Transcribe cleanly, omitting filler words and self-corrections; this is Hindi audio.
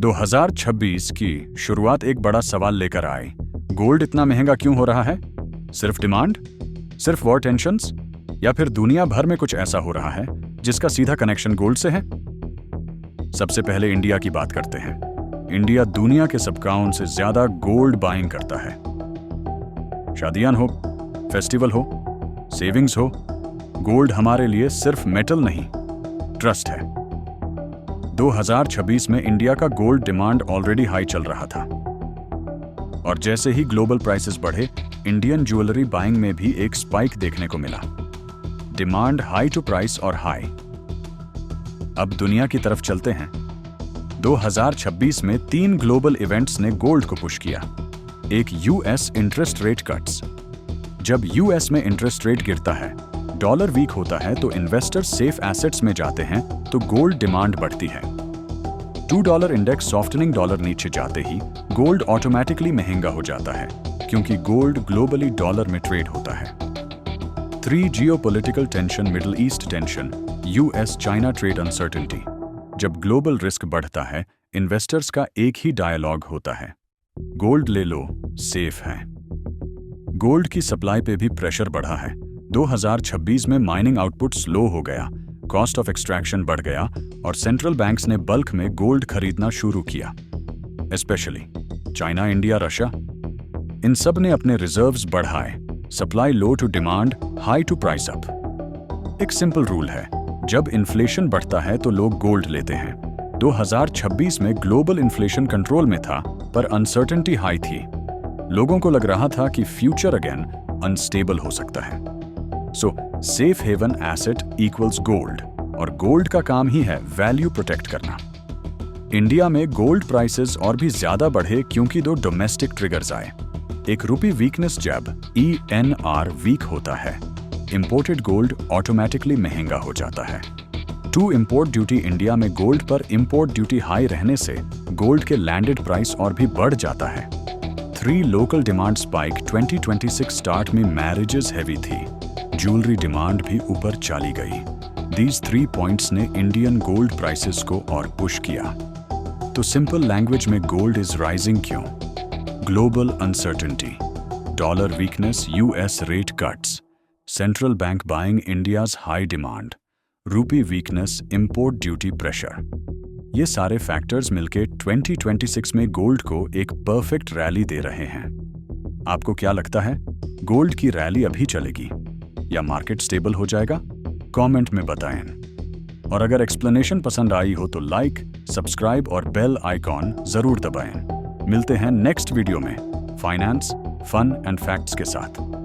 2026 की शुरुआत एक बड़ा सवाल लेकर आए। गोल्ड इतना महंगा क्यों हो रहा है? सिर्फ डिमांड? सिर्फ वॉर टेंशन्स? या फिर दुनिया भर में कुछ ऐसा हो रहा है जिसका सीधा कनेक्शन गोल्ड से है? सबसे पहले इंडिया की बात करते हैं। इंडिया दुनिया के सबकाउंट से ज्यादा गोल्ड बाइंग करता है। शादियां हो, फेस्टिवल हो, सेविंग्स हो, गोल्ड हमारे लिए सिर्फ मेटल नहीं, ट्रस्ट है। 2026 में इंडिया का गोल्ड डिमांड ऑलरेडी हाई चल रहा था और जैसे ही ग्लोबल प्राइसेस बढ़े, इंडियन ज्वेलरी बाइंग में भी एक स्पाइक देखने को मिला। डिमांड हाई टू प्राइस और हाई। अब दुनिया की तरफ चलते हैं। 2026 में 3 ग्लोबल इवेंट्स ने गोल्ड को पुश किया। एक यूएस इंटरेस्ट रेट कट्स। जब यूएस में इंटरेस्ट रेट गिरता है, डॉलर वीक होता है, तो इन्वेस्टर सेफ एसेट्स में जाते हैं, तो गोल्ड डिमांड बढ़ती है। $2 इंडेक्स सॉफ्टनिंग, डॉलर नीचे जाते ही गोल्ड ऑटोमेटिकली महंगा हो जाता है, क्योंकि गोल्ड ग्लोबली डॉलर में ट्रेड होता है। 3 geopolitical tension, middle east tension, US China trade uncertainty. जब ग्लोबल रिस्क बढ़ता है, इन्वेस्टर्स का एक ही डायलॉग होता है, गोल्ड ले लो, सेफ है। गोल्ड की सप्लाई पे भी प्रेशर बढ़ा है। 2026 में माइनिंग आउटपुट स्लो हो गया, कॉस्ट ऑफ एक्सट्रैक्शन बढ़ गया और सेंट्रल बैंक्स ने बल्क में गोल्ड खरीदना शुरू किया। स्पेशली चाइना, इंडिया, रशिया, इन सब ने अपने रिजर्व्स बढ़ाए। Supply low to demand, high to price up. एक सिंपल रूल है, जब इन्फ्लेशन बढ़ता है तो लोग गोल्ड लेते हैं। 2026 में ग्लोबल इन्फ्लेशन कंट्रोल में था, पर अनसर्टेनिटी हाई थी। लोगों को लग रहा था कि फ्यूचर अगेन अनस्टेबल हो सकता है। So safe haven asset equals gold, और गोल्ड का काम ही है वैल्यू प्रोटेक्ट करना। इंडिया में गोल्ड प्राइसेस और भी ज्यादा बढ़े क्योंकि 2 डोमेस्टिक ट्रिगर्स आए। एक रुपी वीकनेस, जब ENR वीक होता है, इंपोर्टेड गोल्ड ऑटोमेटिकली महंगा हो जाता है। 2 इंपोर्ट ड्यूटी। इंडिया में गोल्ड पर इंपोर्ट ड्यूटी हाई रहने से गोल्ड के लैंडेड प्राइस और भी बढ़ जाता है। 3 लोकल डिमांड स्पाइक। 2026 स्टार्ट में मैरिजेस हैवी थी, ज्वेलरी डिमांड भी ऊपर चली गई। These 3 पॉइंट्स ने इंडियन गोल्ड प्राइसेस को और पुश किया। तो सिंपल लैंग्वेज में गोल्ड इज राइजिंग क्यों? Global uncertainty, dollar weakness, US rate cuts, central bank buying India's high demand, रूपी वीकनेस, इंपोर्ट ड्यूटी प्रेशर। ये सारे फैक्टर्स मिलके 2026 में गोल्ड को एक परफेक्ट रैली दे रहे हैं। आपको क्या लगता है, गोल्ड की रैली अभी चलेगी या मार्केट स्टेबल हो जाएगा? कमेंट में बताएं। और अगर एक्सप्लेनेशन पसंद आई हो तो लाइक, सब्सक्राइब और बेल आइकॉन जरूर दबाएं। मिलते हैं नेक्स्ट वीडियो में फाइनेंस, फन एंड फैक्ट्स के साथ।